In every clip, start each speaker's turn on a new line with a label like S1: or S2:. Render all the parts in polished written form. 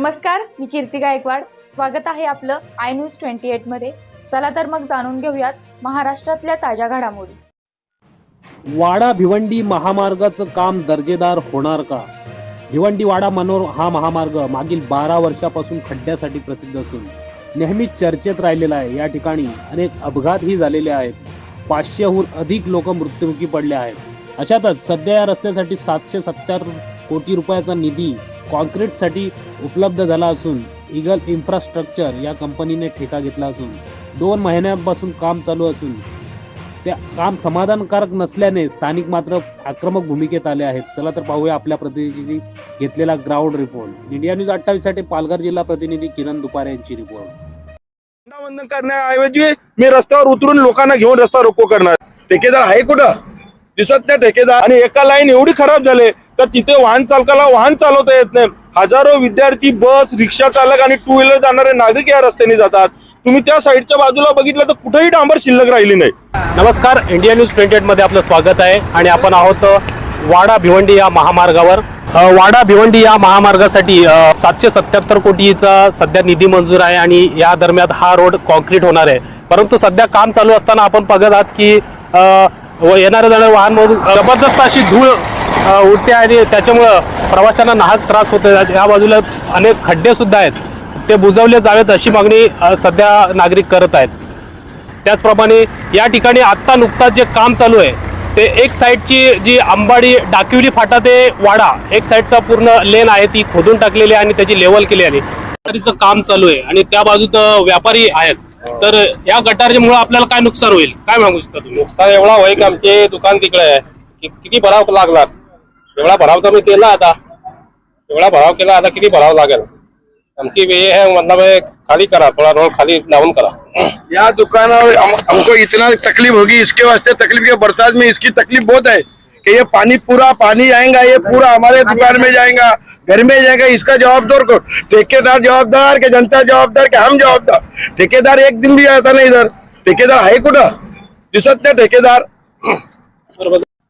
S1: नमस्कार, मी कीर्ती गायकवाड। स्वागत आहे आपलं आय न्यूज 28 मध्ये। चला तर मग जाणून घेऊयात महाराष्ट्रातल्या ताज्या घडामोडी।
S2: वाडा भिवंडी महामार्गाचं काम दर्जेदार होणार का? भिवंडी वाडा मनोर हा महामार्ग मागील 12 वर्षापासून खड्ड्यासाठी प्रसिद्ध असून नेहमीच चर्चेत राहिलेला आहे। या ठिकाणी अनेक अपघातही झालेले आहेत। 500हून अधिक लोक मृत्युमुखी पडले आहेत। अशातच सध्या या रस्त्यासाठी 770 कोटी रुपयाचा निधी कॉन्क्रीटसाठी उपलब्ध झाला असून ईगल इन्फ्रास्ट्रक्चर या कंपनीने ठेका घेतला असून 2 महिन्यांपासून काम चालू असून ते काम समाधानकारक नसल्याने स्थानिक मात्र आक्रमक भूमिकेत आले आहेत। चला तर पाहूया आपल्या प्रतिनिधींनी घेतलेला ग्राउंड रिपोर्ट। इंडिया न्यूज 28 साठी पालघर जिल्हा प्रतिनिधी किरण दुपारे यांची रिपोर्ट।
S3: बंधन करण्याऐवजी मी रस्त्यावर उतरून लोकांना घेऊन रस्ता रोको करणार। ठेकेदार आहे कुठं दिसत नाही ठेकेदार। आणि एका लाईन एवढी खराब झाले तर तिथे वाहन चालकाला वाहन चालवता येत नाही। हजारो विद्यार्थी, बस, रिक्षा चालक आणि टू व्हीलर जाणारे नागरिक या रस्त्याने जातात। तुम्ही त्या साईडच्या बाजूला बघितलं तर कुठेही डांबर शिल्लक राहिली नाही।
S2: नमस्कार, इंडिया न्यूज 28 मध्ये आपलं स्वागत आहे आणि आपण आहोत वाडा भिवंडी या महामार्गावर। वाडा भिवंडी या महामार्गासाठी 777 कोटीचा सध्या निधी मंजूर आहे आणि या दरम्यान हा रोड कॉन्क्रीट होणार आहे। परंतु सध्या काम चालू असताना आपण बघत आहात की येणाऱ्या जाणाऱ्या वाहनमधून जबरदस्त अशी धूळ उडते आणि त्याच्यामुळं प्रवाशांना नाहक त्रास होतो। या बाजूला अनेक खड्डे सुद्धा आहेत, ते बुजवले जावेत अशी मागणी सध्या नागरिक करत आहेत। त्याचप्रमाणे या ठिकाणी आत्ता नुकताच जे काम चालू आहे ते एक साईडची जी अंबाडी डाकिवली फाटा ते वाडा एक साईडचा पूर्ण लेन आहे ती खोदून टाकलेली आहे आणि त्याची लेवल केली आहे। गटारीचं काम चालू आहे आणि त्या बाजूत व्यापारी आहेत। तर या गटारीमुळे आपल्याला काय नुकसान होईल, काय मागू शकता तुम्ही?
S4: नुकसान एवढा होईल की आमचे दुकान तिकडे आहे की किती भराव लागला। एवढा भराव तर मी केला आता, एवढा भराव केला आता किती भराव लागेल। आमची वे है मतलब खाली करा, थोड़ा रोड खाली डाउन करा।
S3: या दुकाना हमको इतना तकलीफ होगी, इसके वास्ते तकलीफ के बरसात में इसकी तकलीफ बहुत है कि ये पूरा पानी आएगा, ये पूरा हमारे दुकान में जाएगा, घर में जाएगा। इसका जवाबदार को ठेकेदार जवाबदार के जनता जवाबदार के हम जवाबदार। ठेकेदार एक दिन भी आता नहीं इधर। ठेकेदार आहे कुठं दिसत नाही ठेकेदार।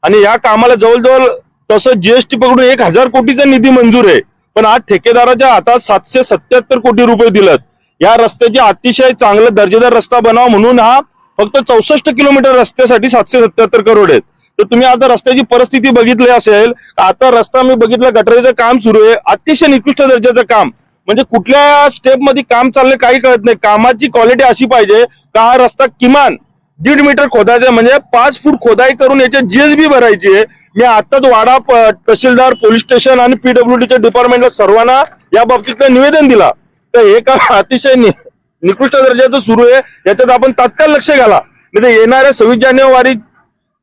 S3: आणि या कामाला जवळजवळ तसं जीएसटी पकडून 1000 कोटीचा निधी मंजूर आहे, पण आज ठेकेदाराच्या हातात 777 कोटी रुपये दिलेत। या रस्त्याची अतिशय चांगला दर्जेदार रस्ता बनावा म्हणून हा फक्त 64 किलोमीटर रस्त्यासाठी 777 करोड आहेत। तर तुम्ही आता रस्त्याची परिस्थिती बघितली असेल, आता रस्ता मी बघितलं गटारीचं काम सुरू आहे, अतिशय निकृष्ट दर्जाचं काम। म्हणजे कुठल्या स्टेप मध्ये काम चाललंय काही कळत नाही। कामाची क्वालिटी अशी पाहिजे का हा रस्ता किमान 1.5 मीटर खोदायचा, म्हणजे 5 फूट खोदाई करून याची जीएसबी भरायची आहे। मी आताच वाडा तहसीलदार, पोलीस स्टेशन आणि पीडब्ल्यूडीच्या डिपार्टमेंटला सर्वांना या बाबतीत निवेदन दिला। तर हे काम अतिशय निकृष्ट दर्जाचं सुरू आहे, याच्यात आपण तात्काळ लक्ष घाला। म्हणजे येणाऱ्या 26 जानेवारी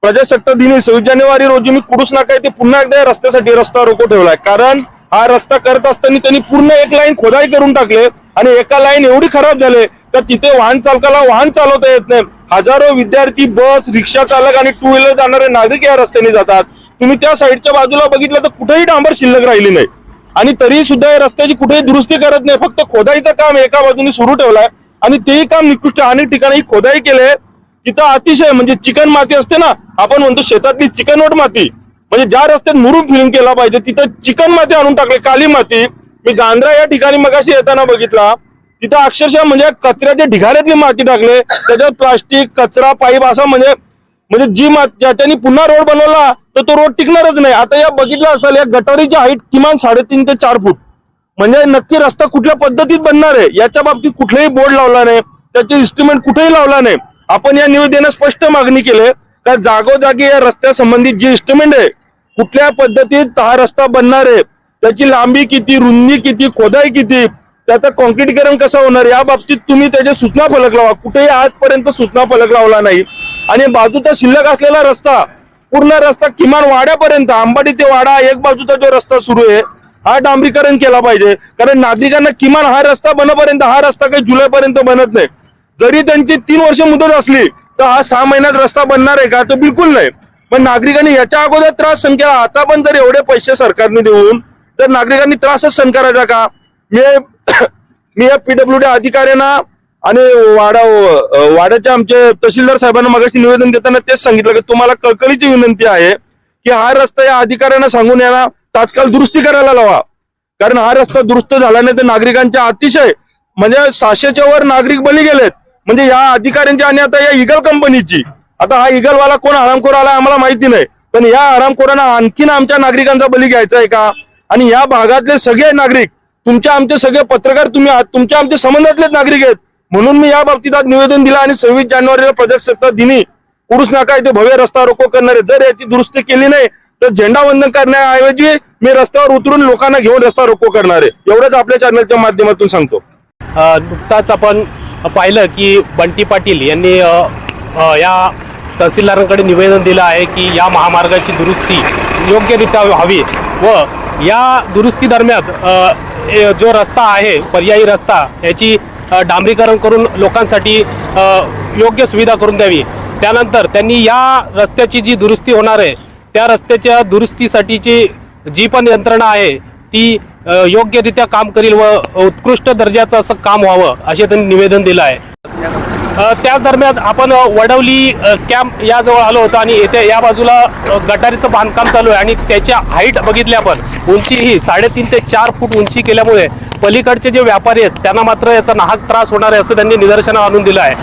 S3: प्रजासत्ताक दिनी 26 जानेवारी रोजी मी कुडूस नाका येथे पुन्हा एकदा या रस्त्यासाठी रस्ता रोको ठेवलाय। कारण हा रस्ता करत असताना त्यांनी पूर्ण एक लाईन खोदाई करून टाकले आणि एका लाईन एवढी खराब झाले तर तिथे वाहन चालकाला वाहन चालवता येत नाही। हजारो विद्यार्थी, बस, रिक्षा चालक आणि टू व्हीलर जाणारे नागरिक या रस्त्याने जातात। तुम्ही त्या साईडच्या बाजूला बघितलं तर कुठेही डांबर शिल्लक राहिली नाही आणि तरी सुद्धा या रस्त्याची कुठेही दुरुस्ती करत नाही। फक्त खोदाईचं काम एका बाजूने सुरू ठेवलाय आणि तेही काम निकृष्ट। अनेक ठिकाणी खोदाई केले तिथं अतिशय म्हणजे चिकन माती असते ना, आपण म्हणतो शेतातली चिकनवट माती, म्हणजे ज्या रस्त्यात मुरुम फिलिंग केला पाहिजे तिथं चिकन माती आणून टाकले, काली माती। मी गांधरा या ठिकाणी मगाशी येताना बघितला, तिथं अक्षरशः म्हणजे कचऱ्याच्या ढिगाऱ्यातली माती टाकले, त्याच्यात प्लास्टिक, कचरा, पाईप असा म्हणजे जी ज्याच्यानी पुन्हा रोड बनवला तर तो रोड टिकणारच नाही। आता या बघितलं असेल या गटारीची हाईट किमान 3.5 ते 4 फूट, म्हणजे नक्की रस्ता कुठल्या पद्धतीत बनणार आहे याच्या बाबतीत कुठलाही बोर्ड लावला नाही, त्याचे इन्स्ट्रुमेंट कुठेही लावला नाही। आपण या निवेदनात स्पष्ट मागणी केली का जागोजागी या रस्त्या संबंधित जे इन्स्ट्रुमेंट आहे, कुठल्या पद्धतीत हा रस्ता बनणार आहे, त्याची लांबी किती, रुंदी किती, खोदाई किती, त्याचं कॉन्क्रीटीकरण कसं होणार या बाबतीत तुम्ही त्याचे सूचना फलक लावा। कुठेही आजपर्यंत सूचना फलक लावला नाही। आणि बाजूचा शिल्लक असलेला रस्ता, पूर्ण रस्ता किमान वाड्यापर्यंत, अंबाडी ते वाडा एक बाजूचा जो रस्ता सुरू आहे हा डांबरीकरण केला पाहिजे। कारण नागरिकांना किमान हा रस्ता बनपर्यंत, हा रस्ता काही जुलैपर्यंत बनत नाही। जरी त्यांची 3 वर्ष मुदत असली तर हा 6 महिन्यात रस्ता बनणार आहे का? तर बिलकुल नाही। पण नागरिकांनी याच्या अगोदर त्रास सहन केला, आता पण जर एवढे पैसे सरकारने देऊन तर नागरिकांनी त्रासच सहन करायचा का? मी या पीडब्ल्यूडी अधिकाऱ्यांना आणि वाड्याच्या आमचे तहसीलदार साहेबांना मगाशी निवेदन देताना तेच सांगितलं की तुम्हाला कळकळीची विनंती आहे की हा रस्ता या अधिकाऱ्यांना सांगून याला तात्काळ दुरुस्ती करायला लावा। कारण हा रस्ता दुरुस्त झाला नाही तर नागरिकांच्या अतिशय म्हणजे 600च्या वर नागरिक बली गेलेत. म्हणजे या अधिकाऱ्यांची आणि आता या इगल कंपनीची, आता हा इगलवाला कोण हरामखोर आला आम्हाला माहिती नाही, पण या हरामखोरांना आणखीन आमच्या नागरिकांचा बली घ्यायचा आहे का? आणि या भागातले सगळे नागरिक आमचे सगळे पत्रकार तुम्ही आहात, तुमच्या आमच्या संबंधातलेच नागरिक आहेत. म्हणून मी या बाबतीत आज निवेदन दिलं आणि 26 जानेवारीला प्रजासत्ताक दिनी पुरुष नाका इथे भव्य रस्ता रोको करणार आहे. जर याची दुरुस्ती केली नाही तर झेंडावंदन करण्याऐवजी मी रस्त्यावर उतरून लोकांना घेऊन रस्ता रोको करणार आहे. एवढंच आपल्या चॅनलच्या माध्यमातून सांगतो.
S2: नुकताच आपण पाहिलं की बंटी पाटील यांनी या तहसीलदारांकडे निवेदन दिलं आहे की या महामार्गाची दुरुस्ती योग्यरित्या व्हावी व या दुरुस्ती दरम्यान जो रस्ता आहे पर्यायी रस्ता याची डांबरीकरण करून लोकांसाठी योग्य सुविधा करून द्यावी. त्यानंतर त्यांनी या रस्त्याची जी दुरुस्ती होणार आहे त्या रस्त्याच्या दुरुस्तीसाठीची जी पण यंत्रणा आहे ती योग्यरित्या काम करील व उत्कृष्ट दर्जाचं असं काम व्हावं असे त्यांनी निवेदन दिलं आहे. त्याच दरम्यान आपण वडवली कॅम्प याजवळ आलो होतो आणि येथे या बाजूला गटारीचं बांधकाम चालू आहे आणि त्याच्या हाईट बघितली आपण, उंची ही 3.5 ते 4 फूट उंची केल्यामुळे पलीकडचे जे व्यापारी आहेत त्यांना मात्र याचा नाहक त्रास होणार आहे असं त्यांनी निदर्शनास आणून दिलं आहे.